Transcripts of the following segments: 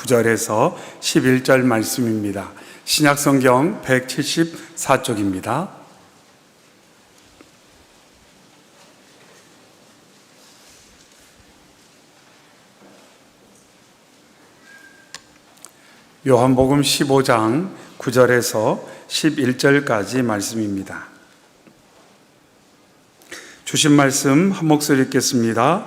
9절에서 11절 말씀입니다. 신약성경 174쪽입니다. 요한복음 15장 9절에서 11절까지 말씀입니다. 주신 말씀 한 목소리 읽겠습니다.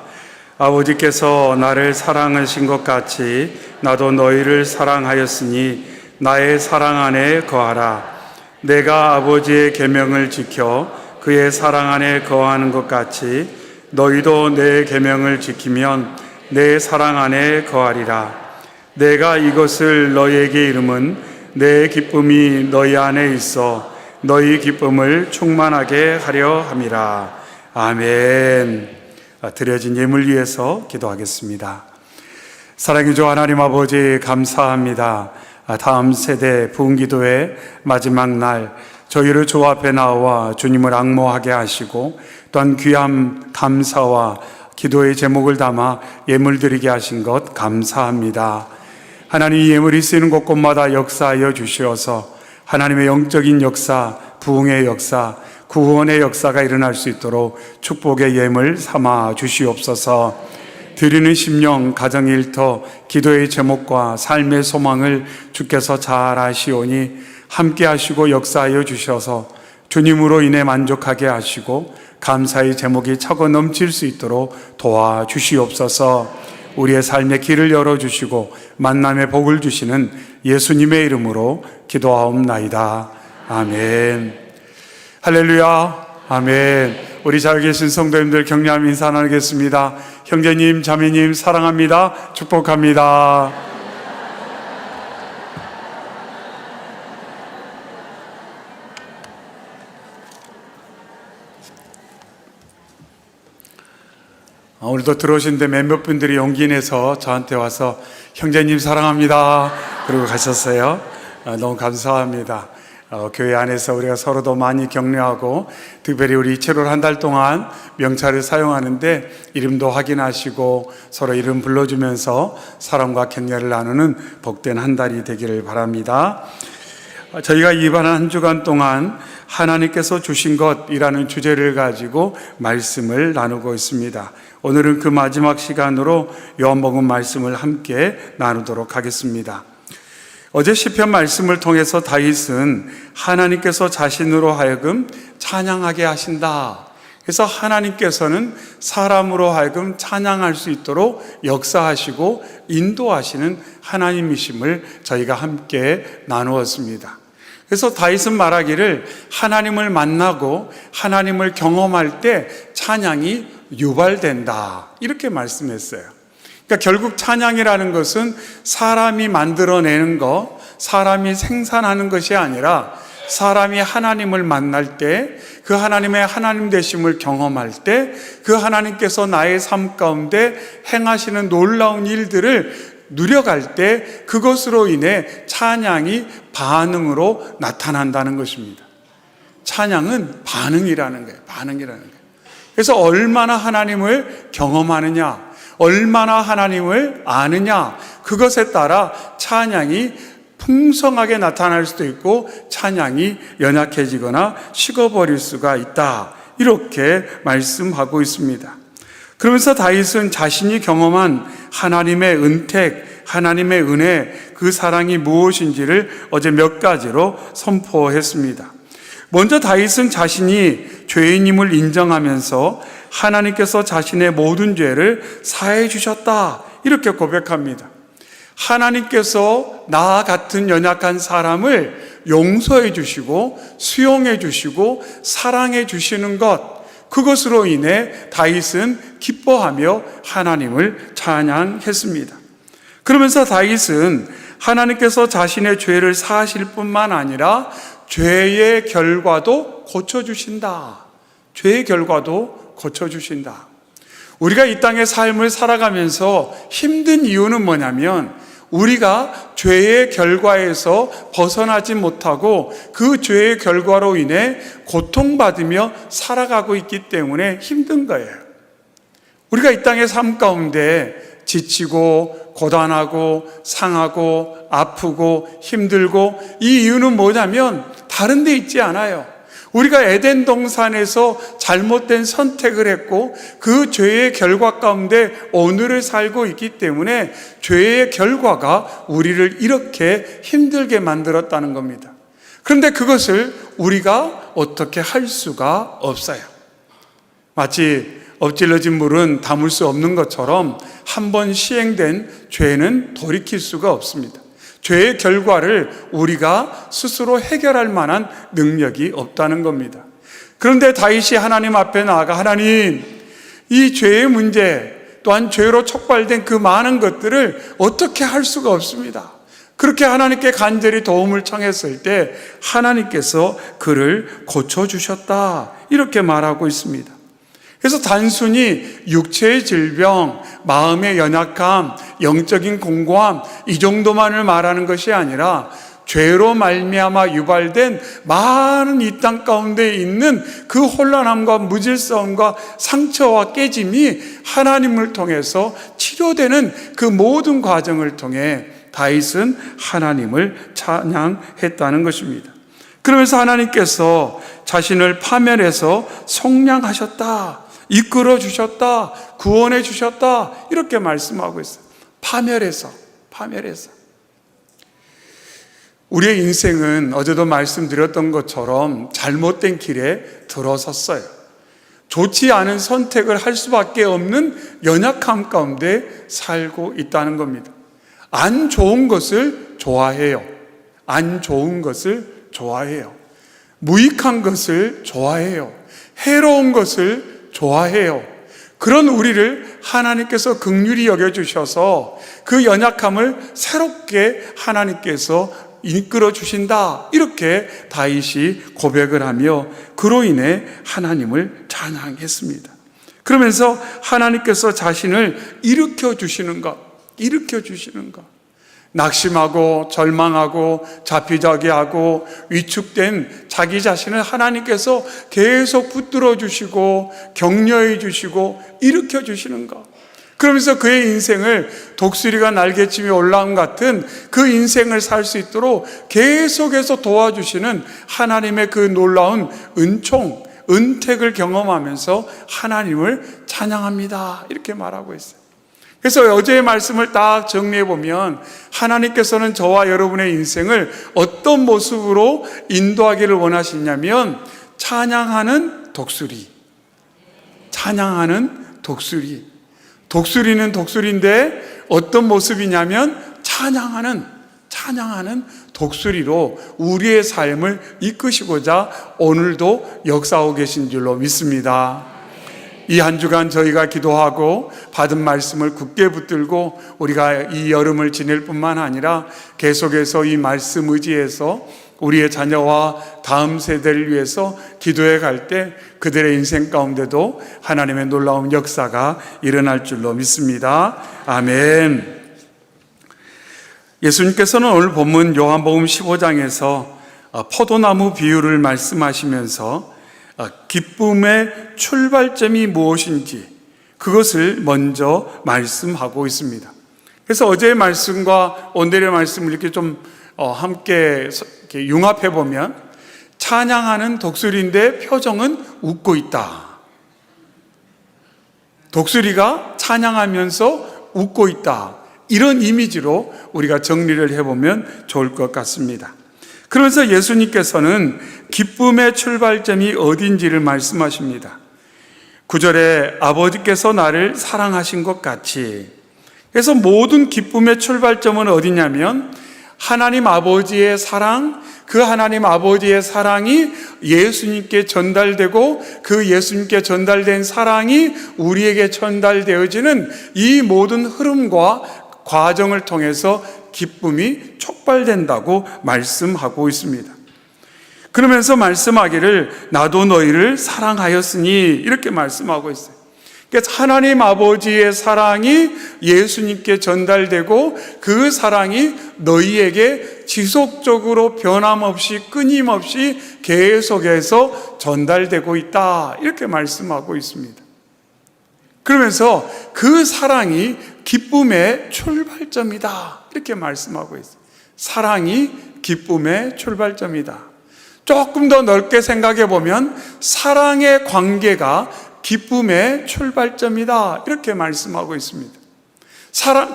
아버지께서 나를 사랑하신 것 같이 나도 너희를 사랑하였으니 나의 사랑 안에 거하라. 내가 아버지의 계명을 지켜 그의 사랑 안에 거하는 것 같이 너희도 내 계명을 지키면 내 사랑 안에 거하리라. 내가 이것을 너희에게 이름은 내 기쁨이 너희 안에 있어 너희 기쁨을 충만하게 하려 함이라. 아멘. 드려진 예물 위해서 기도하겠습니다. 사랑의 주 하나님 아버지, 감사합니다. 다음 세대 부흥기도의 마지막 날 저희를 주 앞에 나와 주님을 앙모하게 하시고 또한 귀한 감사와 기도의 제목을 담아 예물 드리게 하신 것 감사합니다. 하나님, 이 예물이 쓰이는 곳곳마다 역사하여 주시어서 하나님의 영적인 역사, 부흥의 역사, 구원의 역사가 일어날 수 있도록 축복의 예물 삼아 주시옵소서. 드리는 심령, 가정 일터, 기도의 제목과 삶의 소망을 주께서 잘 아시오니 함께 하시고 역사하여 주셔서 주님으로 인해 만족하게 하시고 감사의 제목이 차고 넘칠 수 있도록 도와주시옵소서. 우리의 삶의 길을 열어주시고 만남의 복을 주시는 예수님의 이름으로 기도하옵나이다. 아멘. 할렐루야. 아멘. 우리 잘 계신 성도님들 격려하며 인사 나누겠습니다. 형제님, 자매님 사랑합니다. 축복합니다. 오늘도 들어오신데 몇몇 분들이 용기 내서 저한테 와서 형제님 사랑합니다 그러고 가셨어요. 너무 감사합니다. 교회 안에서 우리가 서로도 많이 격려하고 특별히 우리 7월 한 달 동안 명찰을 사용하는데 이름도 확인하시고 서로 이름 불러주면서 사랑과 격려를 나누는 복된 한 달이 되기를 바랍니다. 저희가 이번 한 주간 동안 하나님께서 주신 것이라는 주제를 가지고 말씀을 나누고 있습니다. 오늘은 그 마지막 시간으로 요한복음 말씀을 함께 나누도록 하겠습니다. 어제 시편 말씀을 통해서 다윗은 하나님께서 자신으로 하여금 찬양하게 하신다. 그래서 하나님께서는 사람으로 하여금 찬양할 수 있도록 역사하시고 인도하시는 하나님이심을 저희가 함께 나누었습니다. 그래서 다윗은 말하기를 하나님을 만나고 하나님을 경험할 때 찬양이 유발된다, 이렇게 말씀했어요. 그러니까 결국 찬양이라는 것은 사람이 만들어내는 것, 사람이 생산하는 것이 아니라 사람이 하나님을 만날 때, 그 하나님의 하나님 되심을 경험할 때, 그 하나님께서 나의 삶 가운데 행하시는 놀라운 일들을 누려갈 때 그것으로 인해 찬양이 반응으로 나타난다는 것입니다. 찬양은 반응이라는 거예요. 반응이라는 거예요. 그래서 얼마나 하나님을 경험하느냐, 얼마나 하나님을 아느냐, 그것에 따라 찬양이 풍성하게 나타날 수도 있고 찬양이 연약해지거나 식어버릴 수가 있다, 이렇게 말씀하고 있습니다. 그러면서 다윗은 자신이 경험한 하나님의 은택, 하나님의 은혜, 그 사랑이 무엇인지를 어제 몇 가지로 선포했습니다. 먼저 다윗은 자신이 죄인임을 인정하면서 하나님께서 자신의 모든 죄를 사해 주셨다, 이렇게 고백합니다. 하나님께서 나와 같은 연약한 사람을 용서해 주시고 수용해 주시고 사랑해 주시는 것, 그것으로 인해 다윗은 기뻐하며 하나님을 찬양했습니다. 그러면서 다윗은 하나님께서 자신의 죄를 사하실 뿐만 아니라 죄의 결과도 고쳐주신다. 죄의 결과도 고쳐주신다. 우리가 이 땅의 삶을 살아가면서 힘든 이유는 뭐냐면 우리가 죄의 결과에서 벗어나지 못하고 그 죄의 결과로 인해 고통받으며 살아가고 있기 때문에 힘든 거예요. 우리가 이 땅의 삶 가운데 지치고 고단하고 상하고 아프고 힘들고, 이 이유는 뭐냐면 다른 데 있지 않아요. 우리가 에덴 동산에서 잘못된 선택을 했고 그 죄의 결과 가운데 오늘을 살고 있기 때문에 죄의 결과가 우리를 이렇게 힘들게 만들었다는 겁니다. 그런데 그것을 우리가 어떻게 할 수가 없어요. 마치 엎질러진 물은 담을 수 없는 것처럼 한 번 시행된 죄는 돌이킬 수가 없습니다. 죄의 결과를 우리가 스스로 해결할 만한 능력이 없다는 겁니다. 그런데 다윗이 하나님 앞에 나아가, 하나님, 이 죄의 문제 또한 죄로 촉발된 그 많은 것들을 어떻게 할 수가 없습니다. 그렇게 하나님께 간절히 도움을 청했을 때 하나님께서 그를 고쳐주셨다, 이렇게 말하고 있습니다. 그래서 단순히 육체의 질병, 마음의 연약함, 영적인 공고함, 이 정도만을 말하는 것이 아니라 죄로 말미암아 유발된 많은 이 땅 가운데 있는 그 혼란함과 무질서함과 상처와 깨짐이 하나님을 통해서 치료되는 그 모든 과정을 통해 다윗은 하나님을 찬양했다는 것입니다. 그러면서 하나님께서 자신을 파멸해서 속량하셨다, 이끌어 주셨다, 구원해 주셨다, 이렇게 말씀하고 있어요. 파멸해서. 우리의 인생은 어제도 말씀드렸던 것처럼 잘못된 길에 들어섰어요. 좋지 않은 선택을 할 수밖에 없는 연약함 가운데 살고 있다는 겁니다. 안 좋은 것을 좋아해요. 무익한 것을 좋아해요. 해로운 것을 좋아해요. 그런 우리를 하나님께서 긍휼히 여겨주셔서 그 연약함을 새롭게 하나님께서 이끌어 주신다, 이렇게 다윗이 고백을 하며 그로 인해 하나님을 찬양했습니다. 그러면서 하나님께서 자신을 일으켜 주시는 것, 낙심하고 절망하고 자피자기하고 위축된 자기 자신을 하나님께서 계속 붙들어 주시고 격려해 주시고 일으켜 주시는 것. 그러면서 그의 인생을 독수리가 날개치며 올라옴 같은 그 인생을 살 수 있도록 계속해서 도와주시는 하나님의 그 놀라운 은택을 경험하면서 하나님을 찬양합니다, 이렇게 말하고 있어요. 그래서 어제의 말씀을 딱 정리해 보면 하나님께서는 저와 여러분의 인생을 어떤 모습으로 인도하기를 원하시냐면 찬양하는 독수리. 독수리는 독수리인데 어떤 모습이냐면 찬양하는 독수리로 우리의 삶을 이끄시고자 오늘도 역사하고 계신 줄로 믿습니다. 이 한 주간 저희가 기도하고 받은 말씀을 굳게 붙들고 우리가 이 여름을 지낼 뿐만 아니라 계속해서 이 말씀 의지해서 우리의 자녀와 다음 세대를 위해서 기도해 갈 때 그들의 인생 가운데도 하나님의 놀라운 역사가 일어날 줄로 믿습니다. 아멘. 예수님께서는 오늘 본문 요한복음 15장에서 포도나무 비유를 말씀하시면서 기쁨의 출발점이 무엇인지 그것을 먼저 말씀하고 있습니다. 그래서 어제의 말씀과 오늘의 말씀을 이렇게 좀 함께 이렇게 융합해 보면 찬양하는 독수리인데 표정은 웃고 있다. 독수리가 찬양하면서 웃고 있다. 이런 이미지로 우리가 정리를 해보면 좋을 것 같습니다. 그러면서 예수님께서는 기쁨의 출발점이 어딘지를 말씀하십니다. 9절에 아버지께서 나를 사랑하신 것 같이. 그래서 모든 기쁨의 출발점은 어디냐면 하나님 아버지의 사랑, 그 하나님 아버지의 사랑이 예수님께 전달되고 그 예수님께 전달된 사랑이 우리에게 전달되어지는 이 모든 흐름과 과정을 통해서 기쁨이 촉발된다고 말씀하고 있습니다. 그러면서 말씀하기를 나도 너희를 사랑하였으니 이렇게 말씀하고 있어요. 그래서 하나님 아버지의 사랑이 예수님께 전달되고 그 사랑이 너희에게 지속적으로 변함없이 끊임없이 계속해서 전달되고 있다, 이렇게 말씀하고 있습니다. 그러면서 그 사랑이 기쁨의 출발점이다, 이렇게 말씀하고 있어요. 사랑이 기쁨의 출발점이다. 조금 더 넓게 생각해 보면 사랑의 관계가 기쁨의 출발점이다, 이렇게 말씀하고 있습니다.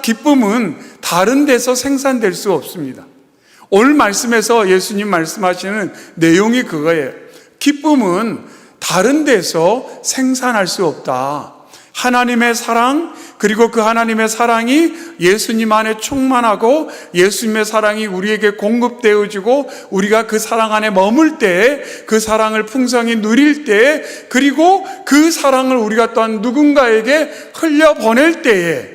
기쁨은 다른 데서 생산될 수 없습니다. 오늘 말씀에서 예수님 말씀하시는 내용이 그거예요. 기쁨은 다른 데서 생산할 수 없다. 하나님의 사랑, 그리고 그 하나님의 사랑이 예수님 안에 충만하고 예수님의 사랑이 우리에게 공급되어지고 우리가 그 사랑 안에 머물 때에, 그 사랑을 풍성히 누릴 때에, 그리고 그 사랑을 우리가 또한 누군가에게 흘려보낼 때에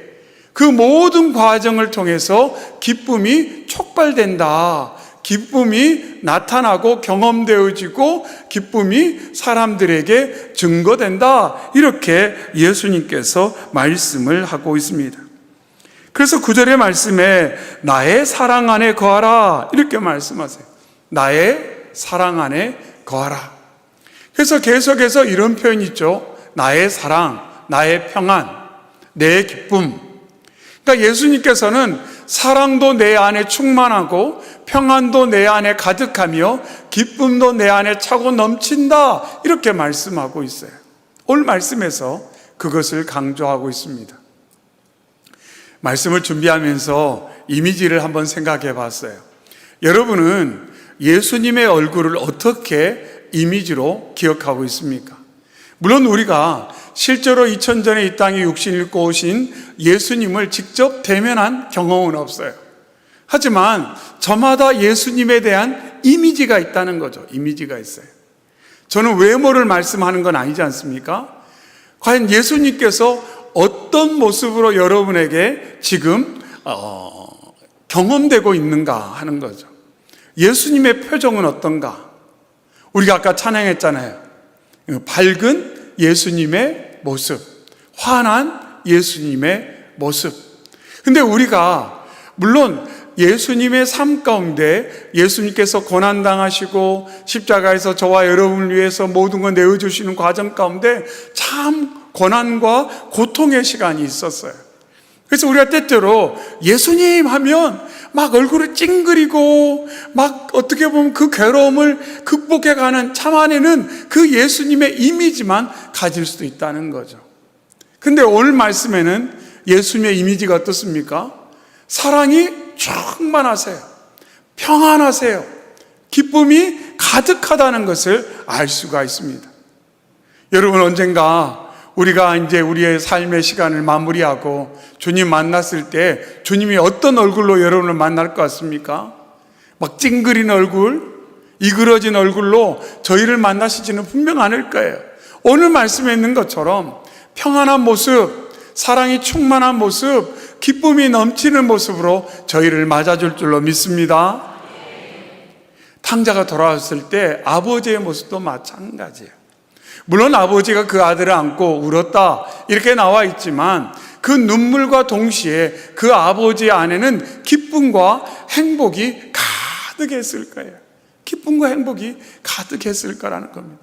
그 모든 과정을 통해서 기쁨이 촉발된다. 기쁨이 나타나고 경험되어지고 기쁨이 사람들에게 증거된다, 이렇게 예수님께서 말씀을 하고 있습니다. 그래서 9절의 말씀에 나의 사랑 안에 거하라, 이렇게 말씀하세요. 나의 사랑 안에 거하라. 그래서 계속해서 이런 표현이 있죠. 나의 사랑, 나의 평안, 내 기쁨. 그러니까 예수님께서는 사랑도 내 안에 충만하고 평안도 내 안에 가득하며 기쁨도 내 안에 차고 넘친다, 이렇게 말씀하고 있어요. 오늘 말씀에서 그것을 강조하고 있습니다. 말씀을 준비하면서 이미지를 한번 생각해 봤어요. 여러분은 예수님의 얼굴을 어떻게 이미지로 기억하고 있습니까? 물론 우리가 실제로 2000전에 이 땅에 육신을 입고 오신 예수님을 직접 대면한 경험은 없어요. 하지만 저마다 예수님에 대한 이미지가 있다는 거죠. 이미지가 있어요. 저는 외모를 말씀하는 건 아니지 않습니까? 과연 예수님께서 어떤 모습으로 여러분에게 지금 경험되고 있는가 하는 거죠. 예수님의 표정은 어떤가? 우리가 아까 찬양했잖아요. 밝은 예수님의 모습, 환한 예수님의 모습. 근데 우리가 물론 예수님의 삶 가운데 예수님께서 고난당하시고 십자가에서 저와 여러분을 위해서 모든 걸 내어주시는 과정 가운데 참 고난과 고통의 시간이 있었어요. 그래서 우리가 때때로 예수님 하면 막 얼굴을 찡그리고 막 어떻게 보면 그 괴로움을 극복해가는 참 안에는 그 예수님의 이미지만 가질 수도 있다는 거죠. 근데 오늘 말씀에는 예수님의 이미지가 어떻습니까? 사랑이 충만하세요. 평안하세요. 기쁨이 가득하다는 것을 알 수가 있습니다. 여러분, 언젠가 우리가 이제 우리의 삶의 시간을 마무리하고 주님 만났을 때 주님이 어떤 얼굴로 여러분을 만날 것 같습니까? 막 찡그린 얼굴, 이그러진 얼굴로 저희를 만나시지는 분명 않을 거예요. 오늘 말씀에 있는 것처럼 평안한 모습, 사랑이 충만한 모습, 기쁨이 넘치는 모습으로 저희를 맞아줄 줄로 믿습니다. 탕자가 돌아왔을 때 아버지의 모습도 마찬가지예요. 물론 아버지가 그 아들을 안고 울었다, 이렇게 나와 있지만 그 눈물과 동시에 그 아버지 안에는 기쁨과 행복이 가득했을 거예요. 기쁨과 행복이 가득했을 거라는 겁니다.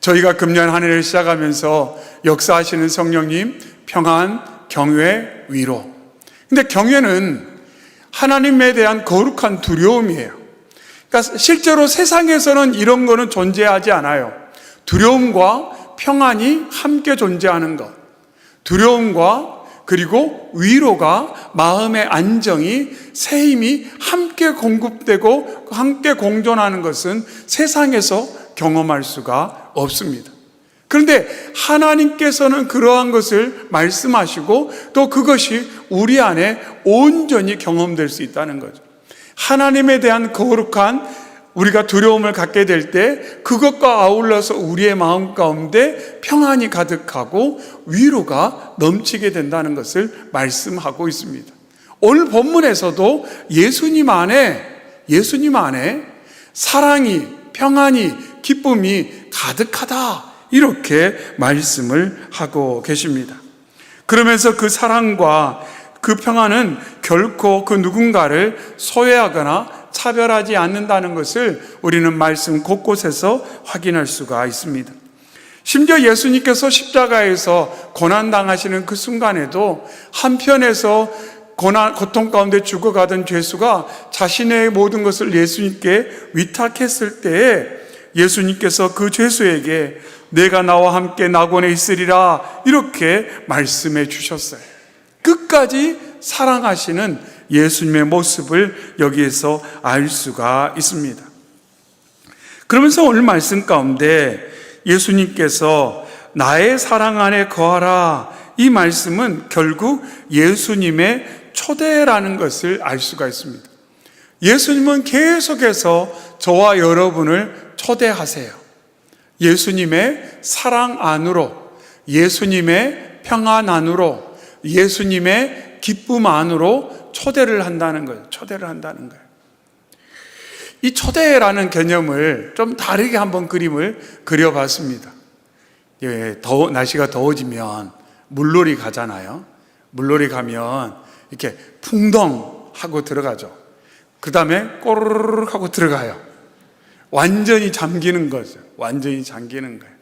저희가 금년 한 해를 시작하면서 역사하시는 성령님, 평안, 경외, 위로. 근데 경외는 하나님에 대한 거룩한 두려움이에요. 그러니까 실제로 세상에서는 이런 거는 존재하지 않아요. 두려움과 평안이 함께 존재하는 것, 두려움과 그리고 위로가, 마음의 안정이, 새 힘이 함께 공급되고 함께 공존하는 것은 세상에서 경험할 수가 없습니다. 그런데 하나님께서는 그러한 것을 말씀하시고 또 그것이 우리 안에 온전히 경험될 수 있다는 거죠. 하나님에 대한 거룩한 우리가 두려움을 갖게 될 때 그것과 아울러서 우리의 마음 가운데 평안이 가득하고 위로가 넘치게 된다는 것을 말씀하고 있습니다. 오늘 본문에서도 예수님 안에 사랑이, 평안이, 기쁨이 가득하다, 이렇게 말씀을 하고 계십니다. 그러면서 그 사랑과 그 평안은 결코 그 누군가를 소외하거나 차별하지 않는다는 것을 우리는 말씀 곳곳에서 확인할 수가 있습니다. 심지어 예수님께서 십자가에서 고난당하시는 그 순간에도 한편에서 고통 가운데 죽어가던 죄수가 자신의 모든 것을 예수님께 위탁했을 때에 예수님께서 그 죄수에게 내가 나와 함께 낙원에 있으리라 이렇게 말씀해 주셨어요. 끝까지 사랑하시는 예수님의 모습을 여기에서 알 수가 있습니다. 그러면서 오늘 말씀 가운데 예수님께서 나의 사랑 안에 거하라, 이 말씀은 결국 예수님의 초대라는 것을 알 수가 있습니다. 예수님은 계속해서 저와 여러분을 초대하세요. 예수님의 사랑 안으로, 예수님의 평안 안으로, 예수님의 기쁨 안으로 초대를 한다는 거예요. 초대를 한다는 거예요. 이 초대라는 개념을 좀 다르게 한번 그림을 그려봤습니다. 날씨가 더워지면 물놀이 가잖아요. 물놀이 가면 이렇게 풍덩 하고 들어가죠. 그 다음에 꼬르륵 하고 들어가요. 완전히 잠기는 거죠. 완전히 잠기는 거예요.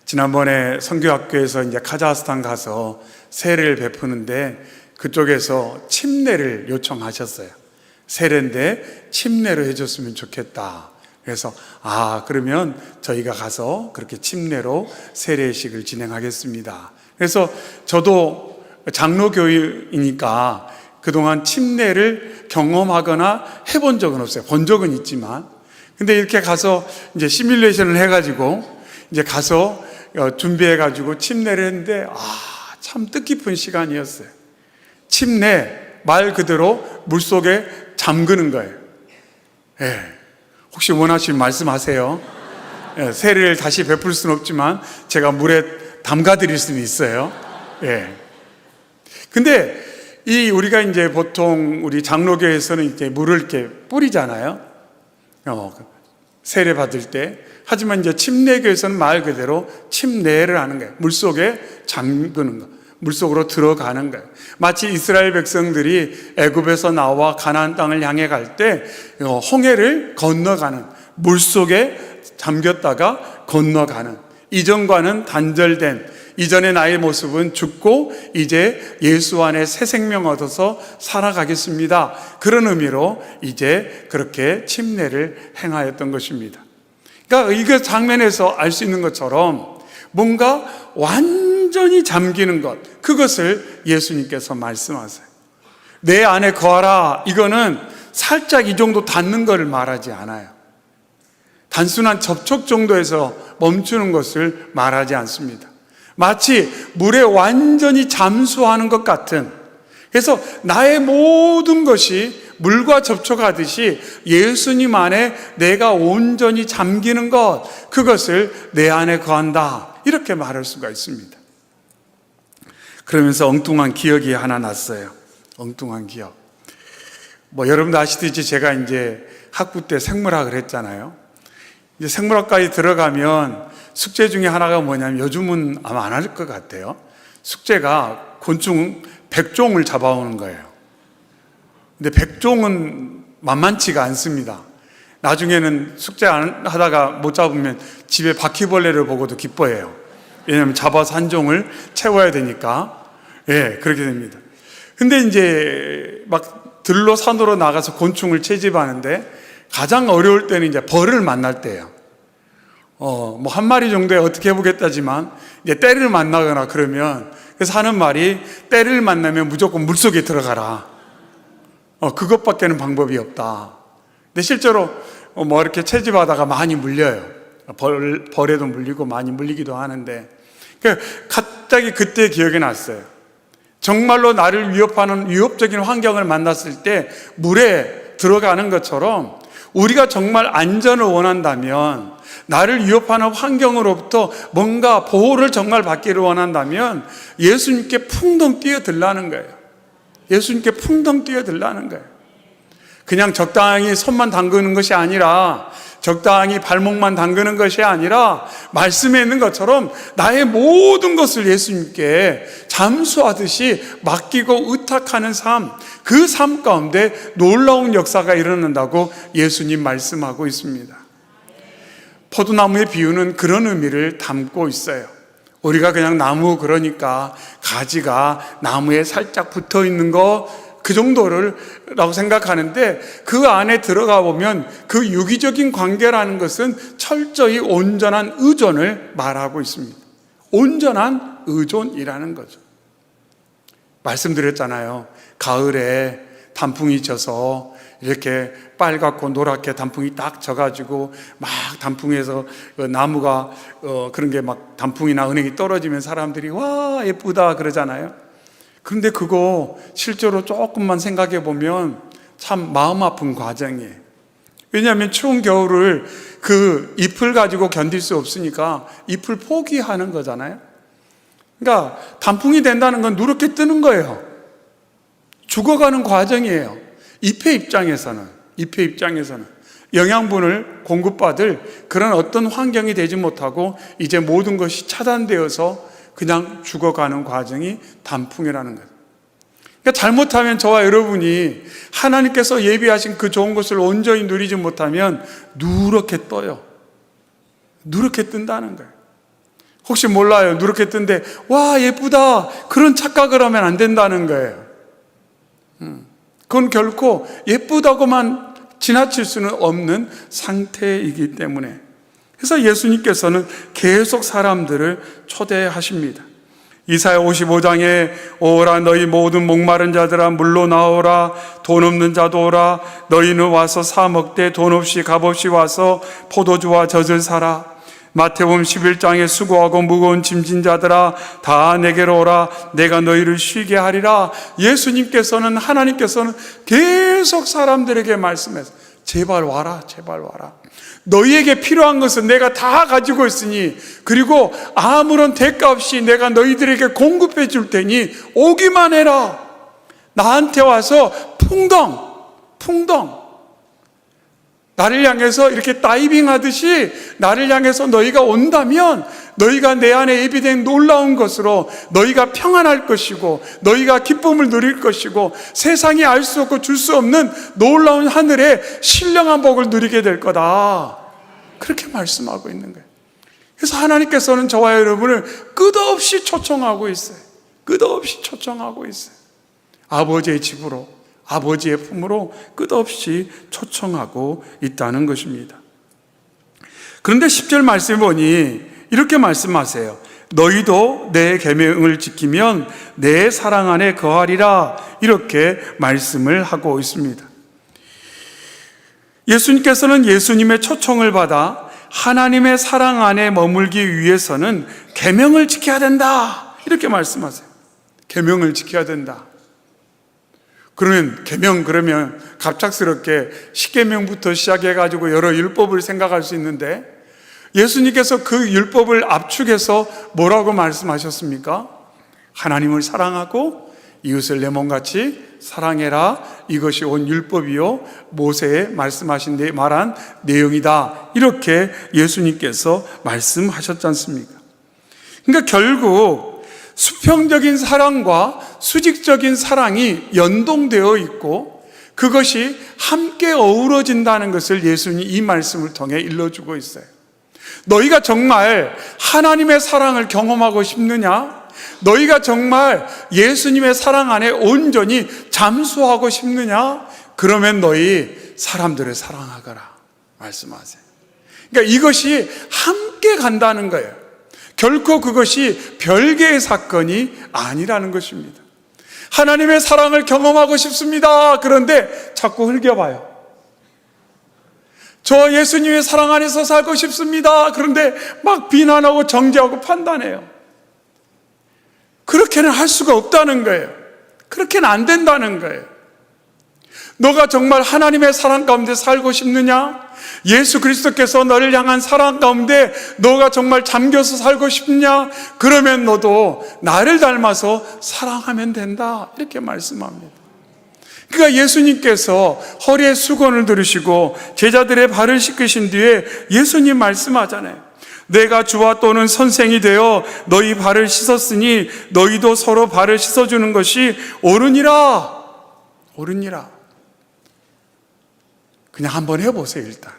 지난번에 선교학교에서 이제 카자흐스탄 가서 세례를 베푸는데 그쪽에서 침례를 요청하셨어요. 세례인데 침례로 해줬으면 좋겠다. 그래서 그러면 저희가 가서 그렇게 침례로 세례식을 진행하겠습니다. 그래서 저도 장로교이니까 그동안 침례를 경험하거나 해본 적은 없어요. 본 적은 있지만. 근데 이렇게 가서 이제 시뮬레이션을 해가지고 이제 가서 준비해가지고 침례를 했는데 참 뜻깊은 시간이었어요. 침례, 말 그대로 물속에 잠그는 거예요. 예. 혹시 원하시면 말씀하세요. 예. 세례를 다시 베풀 수는 없지만 제가 물에 담가 드릴 수는 있어요. 예. 근데 우리가 이제 보통 우리 장로교에서는 이렇게 물을 이렇게 뿌리잖아요. 세례 받을 때. 하지만 이제 침례교에서는 말 그대로 침례를 하는 거예요. 물속에 잠그는 거. 물속으로 들어가는 거예요. 마치 이스라엘 백성들이 애굽에서 나와 가나안 땅을 향해 갈 때 홍해를 건너가는, 물속에 잠겼다가 건너가는, 이전과는 단절된, 이전의 나의 모습은 죽고 이제 예수 안에 새 생명 얻어서 살아가겠습니다. 그런 의미로 이제 그렇게 침례를 행하였던 것입니다. 그러니까 이 장면에서 알 수 있는 것처럼 뭔가 완전히 잠기는 것, 그것을 예수님께서 말씀하세요. 내 안에 거하라, 이거는 살짝 이 정도 닿는 것을 말하지 않아요. 단순한 접촉 정도에서 멈추는 것을 말하지 않습니다. 마치 물에 완전히 잠수하는 것 같은, 그래서 나의 모든 것이 물과 접촉하듯이 예수님 안에 내가 온전히 잠기는 것, 그것을 내 안에 거한다, 이렇게 말할 수가 있습니다. 그러면서 엉뚱한 기억이 하나 났어요. 엉뚱한 기억. 여러분도 아시듯이 제가 이제 학부 때 생물학을 했잖아요. 이제 생물학까지 들어가면 숙제 중에 하나가 뭐냐면, 요즘은 아마 안 할 것 같아요. 숙제가 곤충 100종을 잡아오는 거예요. 근데 100종은 만만치가 않습니다. 나중에는 숙제 안 하다가 못 잡으면 집에 바퀴벌레를 보고도 기뻐해요. 왜냐하면 잡아서 한 종을 채워야 되니까. 예, 그렇게 됩니다. 근데 이제 막 들로 산으로 나가서 곤충을 채집하는데 가장 어려울 때는 이제 벌을 만날 때예요. 한 마리 정도에 어떻게 해보겠다지만 이제 떼를 만나거나 그러면, 그래서 하는 말이 떼를 만나면 무조건 물속에 들어가라. 그것밖에는 방법이 없다. 근데 실제로 이렇게 채집하다가 많이 물려요. 벌에도 물리고 많이 물리기도 하는데, 갑자기 그때 기억이 났어요. 정말로 나를 위협하는 위협적인 환경을 만났을 때 물에 들어가는 것처럼, 우리가 정말 안전을 원한다면, 나를 위협하는 환경으로부터 뭔가 보호를 정말 받기를 원한다면 예수님께 풍덩 뛰어들라는 거예요. 예수님께 풍덩 뛰어들라는 거예요. 그냥 적당히 손만 담그는 것이 아니라, 적당히 발목만 담그는 것이 아니라, 말씀에 있는 것처럼 나의 모든 것을 예수님께 잠수하듯이 맡기고 의탁하는 삶, 그 삶 가운데 놀라운 역사가 일어난다고 예수님 말씀하고 있습니다. 포도나무의 비유는 그런 의미를 담고 있어요. 우리가 그냥 나무 그러니까 가지가 나무에 살짝 붙어 있는 거 그 정도라고 생각하는데, 그 안에 들어가 보면 그 유기적인 관계라는 것은 철저히 온전한 의존을 말하고 있습니다. 온전한 의존이라는 거죠. 말씀드렸잖아요. 가을에 단풍이 져서 이렇게 빨갛고 노랗게 단풍이 딱 져가지고 막 단풍에서 나무가 그런 게 막 단풍이나 은행이 떨어지면 사람들이 와 예쁘다 그러잖아요. 그런데 그거 실제로 조금만 생각해 보면 참 마음 아픈 과정이에요. 왜냐하면 추운 겨울을 그 잎을 가지고 견딜 수 없으니까 잎을 포기하는 거잖아요. 그러니까 단풍이 된다는 건 누렇게 뜨는 거예요. 죽어가는 과정이에요. 잎의 입장에서는 영양분을 공급받을 그런 어떤 환경이 되지 못하고 이제 모든 것이 차단되어서 그냥 죽어가는 과정이 단풍이라는 거예요. 그러니까 잘못하면 저와 여러분이 하나님께서 예비하신 그 좋은 것을 온전히 누리지 못하면 누렇게 떠요. 누렇게 뜬다는 거예요. 혹시 몰라요. 누렇게 뜬데 와 예쁘다 그런 착각을 하면 안 된다는 거예요. 그건 결코 예쁘다고만 지나칠 수는 없는 상태이기 때문에. 그래서 예수님께서는 계속 사람들을 초대하십니다. 이사야 55장에 오라 너희 모든 목마른 자들아 물로 나오라 돈 없는 자도 오라 너희는 와서 사 먹되 돈 없이 값없이 와서 포도주와 젖을 사라. 마태복음 11장에 수고하고 무거운 짐진 자들아 다 내게로 오라 내가 너희를 쉬게 하리라. 예수님께서는 하나님께서는 계속 사람들에게 말씀해서 제발 와라 제발 와라. 너희에게 필요한 것은 내가 다 가지고 있으니 그리고 아무런 대가 없이 내가 너희들에게 공급해 줄 테니 오기만 해라. 나한테 와서 풍덩 나를 향해서 이렇게 다이빙 하듯이 나를 향해서 너희가 온다면 너희가 내 안에 예비된 놀라운 것으로 너희가 평안할 것이고 너희가 기쁨을 누릴 것이고 세상이 알 수 없고 줄 수 없는 놀라운 하늘의 신령한 복을 누리게 될 거다. 그렇게 말씀하고 있는 거예요. 그래서 하나님께서는 저와 여러분을 끝없이 초청하고 있어요. 끝없이 초청하고 있어요. 아버지의 집으로 아버지의 품으로 끝없이 초청하고 있다는 것입니다. 그런데 10절 말씀을 보니 이렇게 말씀하세요. 너희도 내 계명을 지키면 내 사랑 안에 거하리라. 이렇게 말씀을 하고 있습니다. 예수님께서는 예수님의 초청을 받아 하나님의 사랑 안에 머물기 위해서는 계명을 지켜야 된다. 이렇게 말씀하세요. 계명을 지켜야 된다. 그러면 갑작스럽게 십계명부터 시작해가지고 여러 율법을 생각할 수 있는데 예수님께서 그 율법을 압축해서 뭐라고 말씀하셨습니까? 하나님을 사랑하고 이웃을 내 몸같이 사랑해라. 이것이 온 율법이요 모세의 말씀하신 말한 내용이다. 이렇게 예수님께서 말씀하셨지 않습니까? 그러니까 결국 수평적인 사랑과 수직적인 사랑이 연동되어 있고 그것이 함께 어우러진다는 것을 예수님이 이 말씀을 통해 일러주고 있어요. 너희가 정말 하나님의 사랑을 경험하고 싶느냐? 너희가 정말 예수님의 사랑 안에 온전히 잠수하고 싶느냐? 그러면 너희 사람들을 사랑하거라 말씀하세요. 그러니까 이것이 함께 간다는 거예요. 결코 그것이 별개의 사건이 아니라는 것입니다. 하나님의 사랑을 경험하고 싶습니다. 그런데 자꾸 흘겨봐요. 저 예수님의 사랑 안에서 살고 싶습니다. 그런데 막 비난하고 정죄하고 판단해요. 그렇게는 할 수가 없다는 거예요. 그렇게는 안 된다는 거예요. 너가 정말 하나님의 사랑 가운데 살고 싶느냐? 예수 그리스도께서 너를 향한 사랑 가운데 너가 정말 잠겨서 살고 싶냐? 그러면 너도 나를 닮아서 사랑하면 된다. 이렇게 말씀합니다. 그러니까 예수님께서 허리에 수건을 들으시고 제자들의 발을 씻으신 뒤에 예수님 말씀하잖아요. 내가 주와 또는 선생이 되어 너희 발을 씻었으니 너희도 서로 발을 씻어주는 것이 옳으니라. 옳으니라. 그냥 한번 해보세요. 일단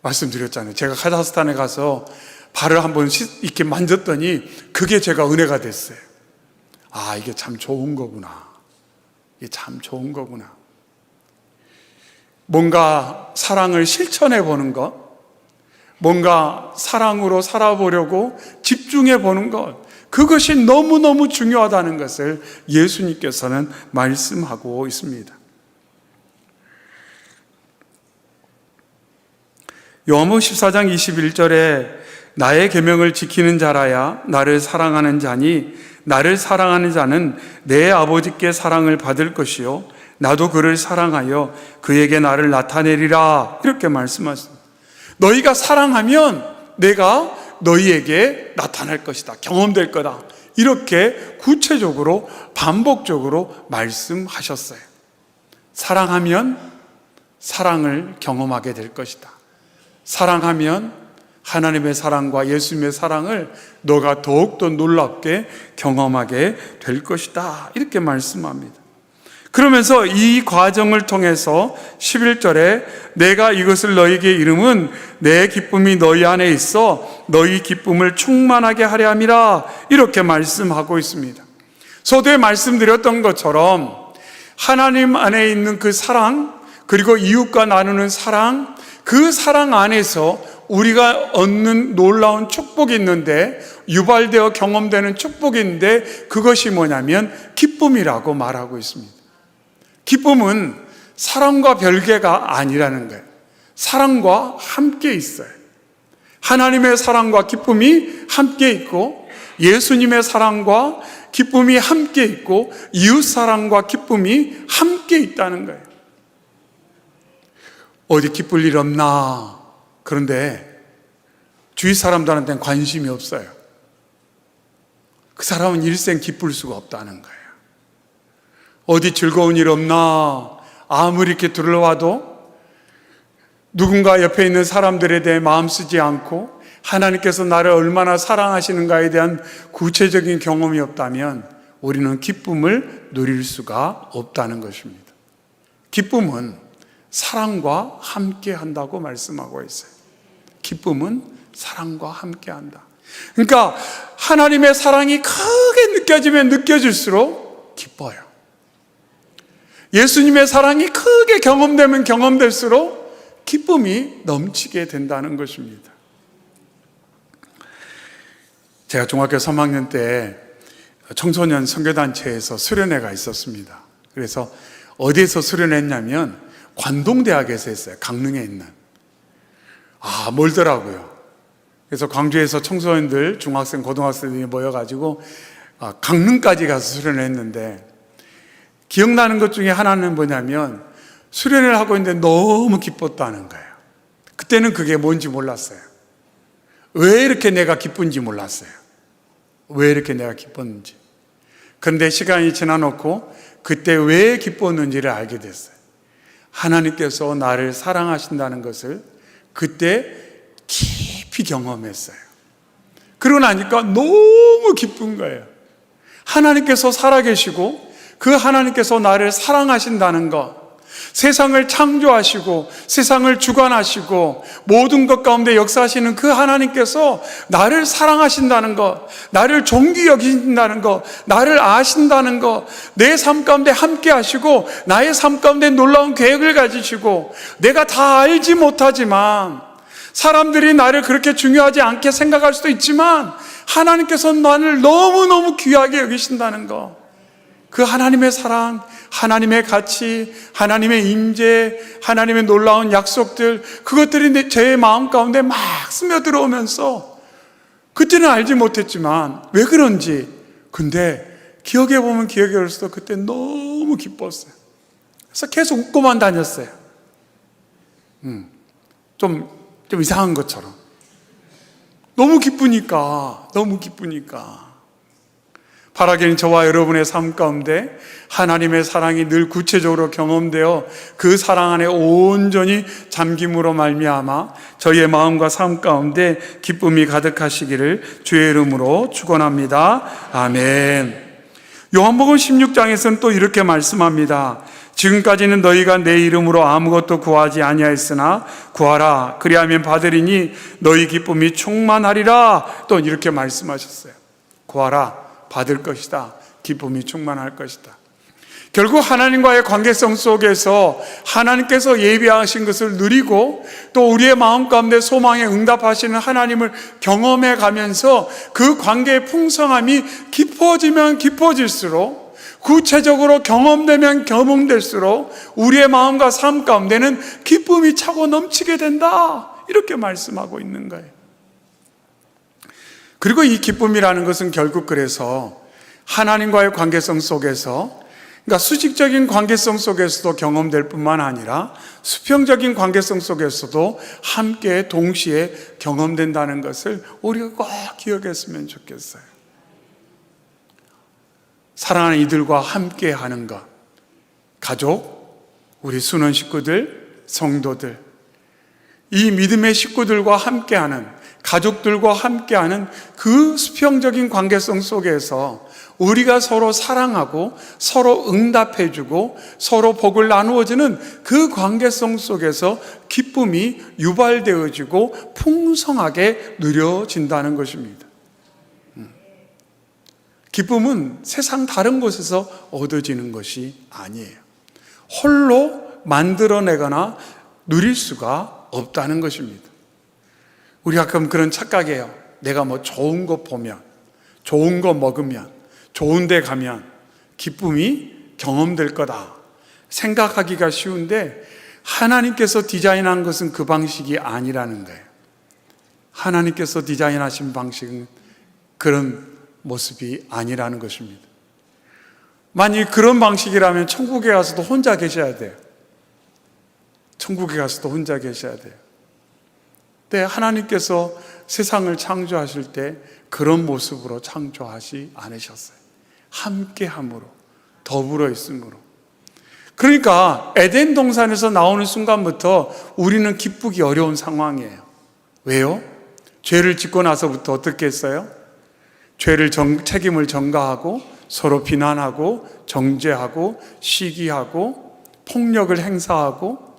말씀드렸잖아요. 제가 카자흐스탄에 가서 발을 한번 이렇게 만졌더니 그게 제가 은혜가 됐어요. 아, 이게 참 좋은 거구나. 이게 참 좋은 거구나. 뭔가 사랑을 실천해 보는 것, 뭔가 사랑으로 살아보려고 집중해 보는 것, 그것이 너무너무 중요하다는 것을 예수님께서는 말씀하고 있습니다. 요한복음 14장 21절에 나의 계명을 지키는 자라야 나를 사랑하는 자니 나를 사랑하는 자는 내 아버지께 사랑을 받을 것이요 나도 그를 사랑하여 그에게 나를 나타내리라, 이렇게 말씀하십니다. 너희가 사랑하면 내가 너희에게 나타날 것이다, 경험될 거다, 이렇게 구체적으로 반복적으로 말씀하셨어요. 사랑하면 사랑을 경험하게 될 것이다. 사랑하면 하나님의 사랑과 예수님의 사랑을 너가 더욱더 놀랍게 경험하게 될 것이다, 이렇게 말씀합니다. 그러면서 이 과정을 통해서 11절에 내가 이것을 너희에게 이름은 내 기쁨이 너희 안에 있어 너희 기쁨을 충만하게 하려 함이라, 이렇게 말씀하고 있습니다. 서두에 말씀드렸던 것처럼 하나님 안에 있는 그 사랑, 그리고 이웃과 나누는 사랑, 그 사랑 안에서 우리가 얻는 놀라운 축복이 있는데, 유발되어 경험되는 축복이 있는데, 그것이 뭐냐면 기쁨이라고 말하고 있습니다. 기쁨은 사랑과 별개가 아니라는 거예요. 사랑과 함께 있어요. 하나님의 사랑과 기쁨이 함께 있고, 예수님의 사랑과 기쁨이 함께 있고, 이웃 사랑과 기쁨이 함께 있다는 거예요. 어디 기쁠 일 없나? 그런데 주위 사람들한테는 관심이 없어요. 그 사람은 일생 기쁠 수가 없다는 거예요. 어디 즐거운 일 없나? 아무리 이렇게 둘러와도 누군가 옆에 있는 사람들에 대해 마음 쓰지 않고 하나님께서 나를 얼마나 사랑하시는가에 대한 구체적인 경험이 없다면 우리는 기쁨을 누릴 수가 없다는 것입니다. 기쁨은 사랑과 함께 한다고 말씀하고 있어요. 기쁨은 사랑과 함께 한다. 그러니까 하나님의 사랑이 크게 느껴지면 느껴질수록 기뻐요. 예수님의 사랑이 크게 경험되면 경험될수록 기쁨이 넘치게 된다는 것입니다. 제가 중학교 3학년 때 청소년 선교단체에서 수련회가 있었습니다. 그래서 어디에서 수련했냐면 관동대학에서 했어요. 강릉에 있는. 멀더라고요. 그래서 광주에서 청소년들, 중학생, 고등학생들이 모여가지고 강릉까지 가서 수련을 했는데, 기억나는 것 중에 하나는 뭐냐면 수련을 하고 있는데 너무 기뻤다는 거예요. 그때는 그게 뭔지 몰랐어요. 왜 이렇게 내가 기쁜지 몰랐어요. 왜 이렇게 내가 기뻤는지. 그런데 시간이 지나놓고 그때 왜 기뻤는지를 알게 됐어요. 하나님께서 나를 사랑하신다는 것을 그때 깊이 경험했어요. 그러고 나니까 너무 기쁜 거예요. 하나님께서 살아계시고 그 하나님께서 나를 사랑하신다는 것, 세상을 창조하시고 세상을 주관하시고 모든 것 가운데 역사하시는 그 하나님께서 나를 사랑하신다는 것, 나를 존귀 여기신다는 것, 나를 아신다는 것, 내 삶 가운데 함께 하시고 나의 삶 가운데 놀라운 계획을 가지시고, 내가 다 알지 못하지만 사람들이 나를 그렇게 중요하지 않게 생각할 수도 있지만 하나님께서 나를 너무너무 귀하게 여기신다는 것, 그 하나님의 사랑, 하나님의 가치, 하나님의 임재, 하나님의 놀라운 약속들, 그것들이 제 마음 가운데 막 스며들어오면서 그때는 알지 못했지만 왜 그런지, 근데 기억해 보면 기억이 올수록 그때 너무 기뻤어요. 그래서 계속 웃고만 다녔어요. 좀 이상한 것처럼. 너무 기쁘니까. 바라기는 저와 여러분의 삶 가운데 하나님의 사랑이 늘 구체적으로 경험되어 그 사랑 안에 온전히 잠김으로 말미암아 저희의 마음과 삶 가운데 기쁨이 가득하시기를 주의 이름으로 축원합니다. 아멘. 요한복음 16장에서는 또 이렇게 말씀합니다. 지금까지는 너희가 내 이름으로 아무것도 구하지 아니하였으나 구하라 그리하면 받으리니 너희 기쁨이 충만하리라. 또 이렇게 말씀하셨어요. 구하라, 받을 것이다. 기쁨이 충만할 것이다. 결국 하나님과의 관계성 속에서 하나님께서 예비하신 것을 누리고 또 우리의 마음 가운데 소망에 응답하시는 하나님을 경험해 가면서 그 관계의 풍성함이 깊어지면 깊어질수록, 구체적으로 경험되면 경험될수록 우리의 마음과 삶 가운데는 기쁨이 차고 넘치게 된다. 이렇게 말씀하고 있는 거예요. 그리고 이 기쁨이라는 것은 결국 그래서 하나님과의 관계성 속에서, 그러니까 수직적인 관계성 속에서도 경험될 뿐만 아니라 수평적인 관계성 속에서도 함께 동시에 경험된다는 것을 우리가 꼭 기억했으면 좋겠어요. 사랑하는 이들과 함께 하는 것, 가족, 우리 순원 식구들, 성도들, 이 믿음의 식구들과 함께하는, 가족들과 함께하는 그 수평적인 관계성 속에서 우리가 서로 사랑하고 서로 응답해주고 서로 복을 나누어주는 그 관계성 속에서 기쁨이 유발되어지고 풍성하게 누려진다는 것입니다. 기쁨은 세상 다른 곳에서 얻어지는 것이 아니에요. 홀로 만들어내거나 누릴 수가 없다는 것입니다. 우리 가끔 그런 착각이에요. 내가 뭐 좋은 거 보면, 좋은 거 먹으면, 좋은 데 가면 기쁨이 경험될 거다 생각하기가 쉬운데, 하나님께서 디자인한 것은 그 방식이 아니라는 거예요. 하나님께서 디자인하신 방식은 그런 모습이 아니라는 것입니다. 만약 그런 방식이라면 천국에 가서도 혼자 계셔야 돼요. 천국에 가서도 혼자 계셔야 돼요. 근데 하나님께서 세상을 창조하실 때 그런 모습으로 창조하지 않으셨어요. 함께함으로, 더불어 있음으로. 그러니까 에덴 동산에서 나오는 순간부터 우리는 기쁘기 어려운 상황이에요. 왜요? 죄를 짓고 나서부터 어떻게 했어요? 책임을 전가하고 서로 비난하고 정죄하고 시기하고 폭력을 행사하고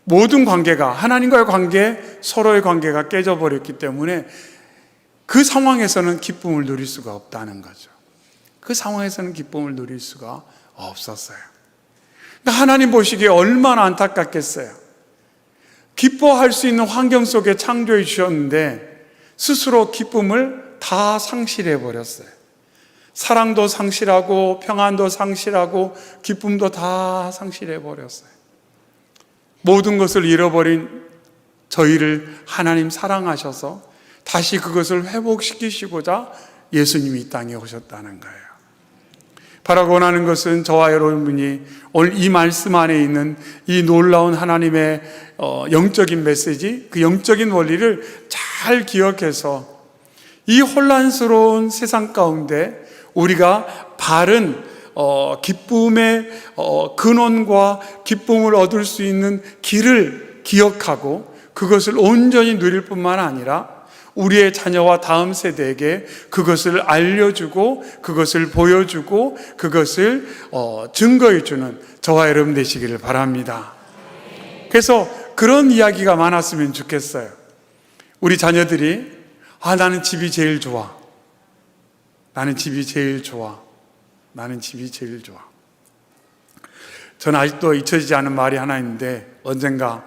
모든 관계가, 하나님과의 관계, 서로의 관계가 깨져버렸기 때문에 그 상황에서는 기쁨을 누릴 수가 없다는 거죠. 그 상황에서는 기쁨을 누릴 수가 없었어요. 하나님 보시기에 얼마나 안타깝겠어요. 기뻐할 수 있는 환경 속에 창조해 주셨는데 스스로 기쁨을 다 상실해 버렸어요. 사랑도 상실하고 평안도 상실하고 기쁨도 다 상실해 버렸어요. 모든 것을 잃어버린 저희를 하나님 사랑하셔서 다시 그것을 회복시키시고자 예수님이 이 땅에 오셨다는 거예요. 바라고 원하는 것은 저와 여러분이 오늘 이 말씀 안에 있는 이 놀라운 하나님의 영적인 메시지, 그 영적인 원리를 잘 기억해서 이 혼란스러운 세상 가운데 우리가 바른 기쁨의 근원과 기쁨을 얻을 수 있는 길을 기억하고 그것을 온전히 누릴 뿐만 아니라 우리의 자녀와 다음 세대에게 그것을 알려주고 그것을 보여주고 그것을 증거해주는 저와 여러분 되시기를 바랍니다. 그래서 그런 이야기가 많았으면 좋겠어요. 우리 자녀들이 나는 집이 제일 좋아. 나는 집이 제일 좋아. 나는 집이 제일 좋아. 저는 아직도 잊혀지지 않은 말이 하나 있는데 언젠가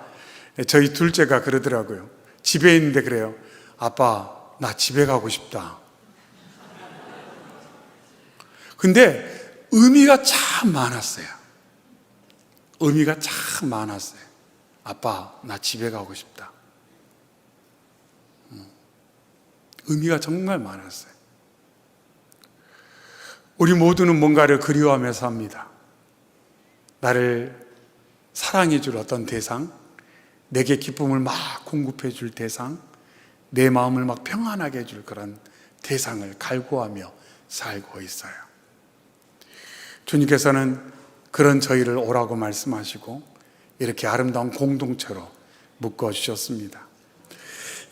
저희 둘째가 그러더라고요. 집에 있는데 그래요. 아빠, 나 집에 가고 싶다. 근데 의미가 참 많았어요. 의미가 참 많았어요. 아빠, 나 집에 가고 싶다. 의미가 정말 많았어요. 우리 모두는 뭔가를 그리워하며 삽니다. 나를 사랑해 줄 어떤 대상, 내게 기쁨을 막 공급해 줄 대상, 내 마음을 막 평안하게 해줄 그런 대상을 갈구하며 살고 있어요. 주님께서는 그런 저희를 오라고 말씀하시고 이렇게 아름다운 공동체로 묶어주셨습니다.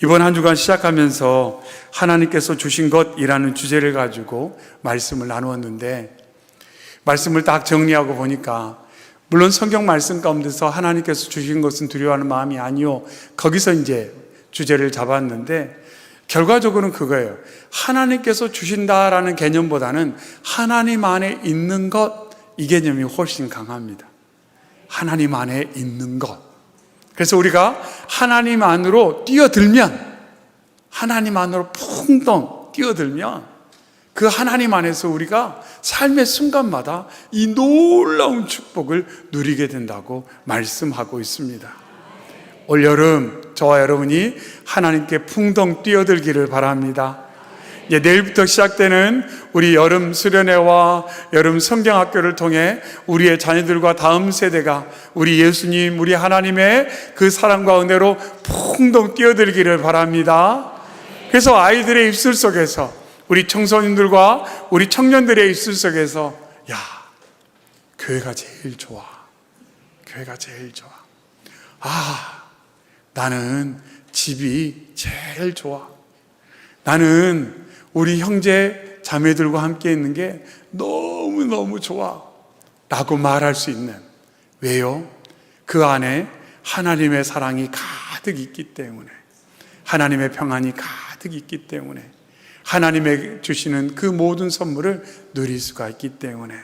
이번 한 주간 시작하면서 하나님께서 주신 것이라는 주제를 가지고 말씀을 나누었는데 말씀을 딱 정리하고 보니까 물론 성경 말씀 가운데서 하나님께서 주신 것은 두려워하는 마음이 아니요, 거기서 이제 주제를 잡았는데 결과적으로는 그거예요. 하나님께서 주신다라는 개념보다는 하나님 안에 있는 것, 이 개념이 훨씬 강합니다. 하나님 안에 있는 것. 그래서 우리가 하나님 안으로 뛰어들면, 하나님 안으로 풍덩 뛰어들면 그 하나님 안에서 우리가 삶의 순간마다 이 놀라운 축복을 누리게 된다고 말씀하고 있습니다. 올 여름 저와 여러분이 하나님께 풍덩 뛰어들기를 바랍니다. 내일부터 시작되는 우리 여름 수련회와 여름 성경학교를 통해 우리의 자녀들과 다음 세대가 우리 예수님, 우리 하나님의 그 사랑과 은혜로 풍덩 뛰어들기를 바랍니다. 그래서 아이들의 입술 속에서, 우리 청소년들과 우리 청년들의 입술 속에서, 야, 교회가 제일 좋아. 교회가 제일 좋아. 아, 나는 집이 제일 좋아. 나는 우리 형제 자매들과 함께 있는 게 너무너무 좋아 라고 말할 수 있는, 왜요? 그 안에 하나님의 사랑이 가득 있기 때문에, 하나님의 평안이 가득 있기 때문에, 하나님의 주시는 그 모든 선물을 누릴 수가 있기 때문에,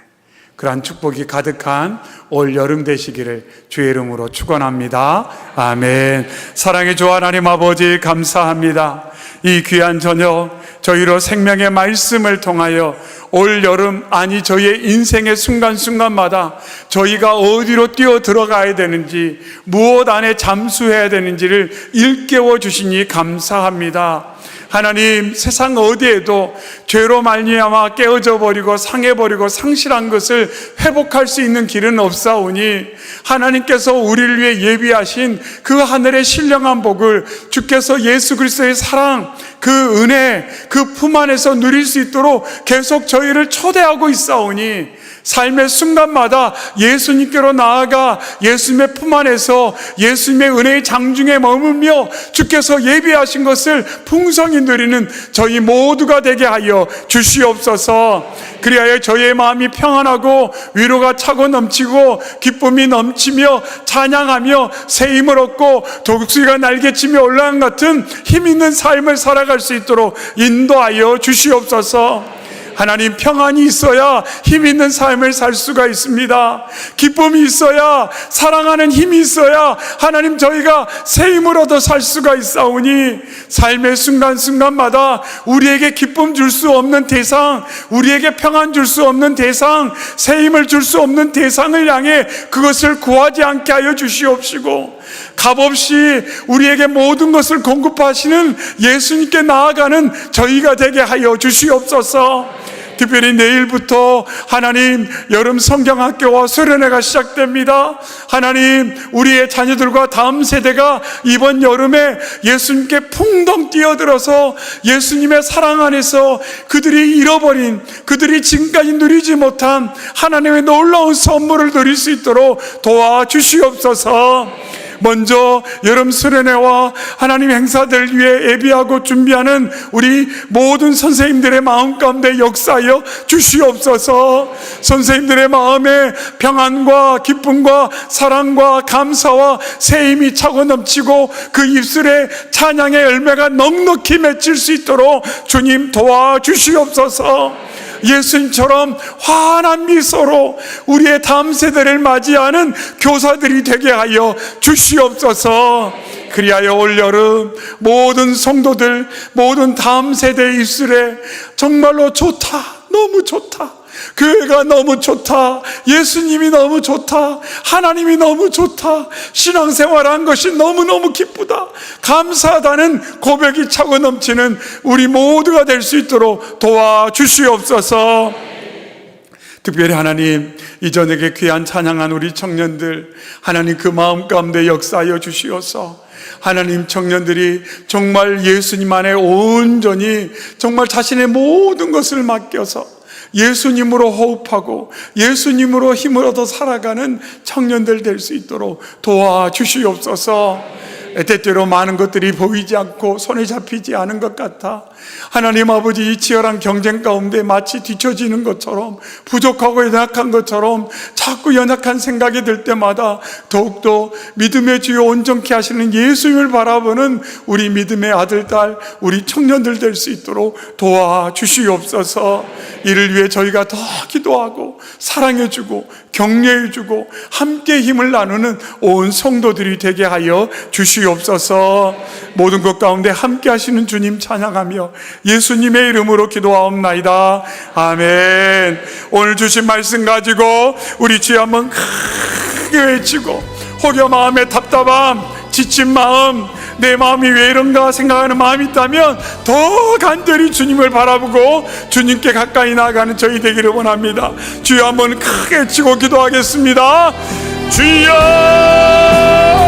그러한 축복이 가득한 올 여름 되시기를 주의 이름으로 축원합니다. 아멘. 사랑의 주 하나님 아버지, 감사합니다. 이 귀한 저녁 저희로 생명의 말씀을 통하여 올 여름, 아니 저희의 인생의 순간순간마다 저희가 어디로 뛰어 들어가야 되는지, 무엇 안에 잠수해야 되는지를 일깨워 주시니 감사합니다. 하나님, 세상 어디에도 죄로 말미암아 깨어져 버리고 상해버리고 상실한 것을 회복할 수 있는 길은 없사오니, 하나님께서 우리를 위해 예비하신 그 하늘의 신령한 복을 주께서 예수 그리스도의 사랑, 그 은혜, 그 품 안에서 누릴 수 있도록 계속 저희를 초대하고 있사오니, 삶의 순간마다 예수님께로 나아가 예수님의 품 안에서 예수님의 은혜의 장중에 머물며 주께서 예비하신 것을 풍성히 누리는 저희 모두가 되게 하여 주시옵소서. 그리하여 저희의 마음이 평안하고 위로가 차고 넘치고 기쁨이 넘치며 찬양하며 새 힘을 얻고 독수리가 날개치며 올라간 같은 힘 있는 삶을 살아갈 수 있도록 인도하여 주시옵소서. 하나님, 평안이 있어야 힘 있는 삶을 살 수가 있습니다. 기쁨이 있어야, 사랑하는 힘이 있어야 하나님 저희가 새 힘을 얻어 살 수가 있사오니, 삶의 순간순간마다 우리에게 기쁨 줄 수 없는 대상, 우리에게 평안 줄 수 없는 대상, 새 힘을 줄 수 없는 대상을 향해 그것을 구하지 않게 하여 주시옵시고, 값없이 우리에게 모든 것을 공급하시는 예수님께 나아가는 저희가 되게 하여 주시옵소서. 특별히 내일부터 하나님 여름 성경학교와 수련회가 시작됩니다. 하나님, 우리의 자녀들과 다음 세대가 이번 여름에 예수님께 풍덩 뛰어들어서 예수님의 사랑 안에서 그들이 잃어버린, 그들이 지금까지 누리지 못한 하나님의 놀라운 선물을 누릴 수 있도록 도와주시옵소서. 먼저 여름 수련회와 하나님 행사들 위해 예비하고 준비하는 우리 모든 선생님들의 마음 가운데 역사하여 주시옵소서. 선생님들의 마음에 평안과 기쁨과 사랑과 감사와 새 힘이 차고 넘치고 그 입술에 찬양의 열매가 넉넉히 맺힐 수 있도록 주님 도와주시옵소서. 예수님처럼 환한 미소로 우리의 다음 세대를 맞이하는 교사들이 되게 하여 주시옵소서. 그리하여 올여름 모든 성도들, 모든 다음 세대의 입술에 정말로 좋다, 너무 좋다, 교회가 너무 좋다, 예수님이 너무 좋다, 하나님이 너무 좋다, 신앙생활한 것이 너무너무 기쁘다, 감사하다는 고백이 차고 넘치는 우리 모두가 될 수 있도록 도와주시옵소서. 특별히 하나님, 이 저녁에 귀한 찬양한 우리 청년들, 하나님 그 마음 가운데 역사하여 주시옵소서. 하나님, 청년들이 정말 예수님 안에 온전히 정말 자신의 모든 것을 맡겨서 예수님으로 호흡하고 예수님으로 힘을 얻어 살아가는 청년들 될 수 있도록 도와주시옵소서. 때때로 많은 것들이 보이지 않고 손에 잡히지 않은 것 같아 하나님 아버지, 이 치열한 경쟁 가운데 마치 뒤처지는 것처럼, 부족하고 연약한 것처럼 자꾸 연약한 생각이 들 때마다 더욱더 믿음의 주요 온전케 하시는 예수님을 바라보는 우리 믿음의 아들, 딸, 우리 청년들 될 수 있도록 도와주시옵소서. 이를 위해 저희가 더 기도하고 사랑해주고 격려해주고 함께 힘을 나누는 온 성도들이 되게 하여 주시옵소서. 모든 것 가운데 함께 하시는 주님 찬양하며 예수님의 이름으로 기도하옵나이다. 아멘. 오늘 주신 말씀 가지고 우리 주여 한번 크게 외치고, 혹여 마음에 답답함, 지친 마음, 내 마음이 왜 이런가 생각하는 마음이 있다면 더 간절히 주님을 바라보고 주님께 가까이 나아가는 저희 되기를 원합니다. 주여 한번 크게 외치고 기도하겠습니다. 주여!